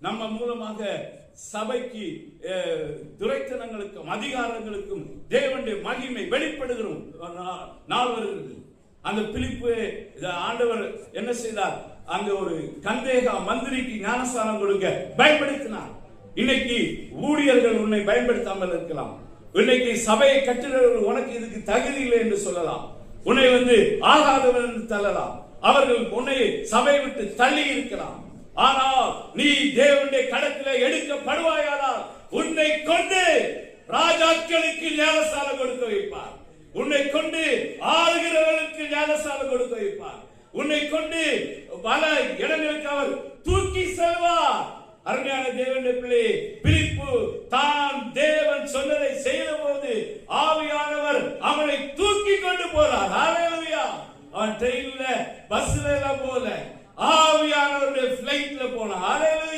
நம்ம மூலமாக சபைக்கு துரைத்தனங்களுக்கும் அதிகாரங்களுக்கும் தேவனுடைய மகிமை வெளிப்படுகிறோம் நாள் வருகிறது. அந்த பிலிப்பு ஆண்டவர் என்ன செய்தார்? அங்க ஒரு கந்தேகா மந்திரிக்கு ஞானஸ்தானம் கொடுக்க பயன்படுத்தினார். இன்னைக்கு ஊழியர்கள் உன்னை பயன்படுத்தாமல் இருக்கலாம். இன்னைக்கு சபையை கட்டுகிறவர்கள் உனக்கு இதுக்கு தகுதி இல்லை என்று சொல்லலாம். உன்னை ஆகாதவன் என்று தள்ளலாம். அவர்கள் உன்னை சபையை விட்டு தள்ளி இருக்கலாம். ஆனால் நீ தேவனுடைய கடத்திலே எடுக்கப்படுவாயானால் உன்னை கொண்டு ராஜாக்களுக்கு ஞானஸ்தானம் கொடுக்க வைப்பார். உன்னை கொண்டு ஆளுகிறவர்களுக்கு ஞானஸ்தானம் கொடுக்க வைப்பார். உன்னை கொண்டு பல இடங்களுக்கு அவர் தூக்கி செல்வார். அருமையான தேவனுடைய பிள்ளை, பிலிப்பு தான் தேவன் சொன்னதை செய்த போது ஆவியானவர் அவனை தூக்கி கொண்டு போறார். ஹல்லேலூயா! அவன் ட்ரெயின்ல பஸ்ல எல்லாம் போல, ஆவியானவருடைய பிளைட்ல போனான். ஹல்லேலூயா!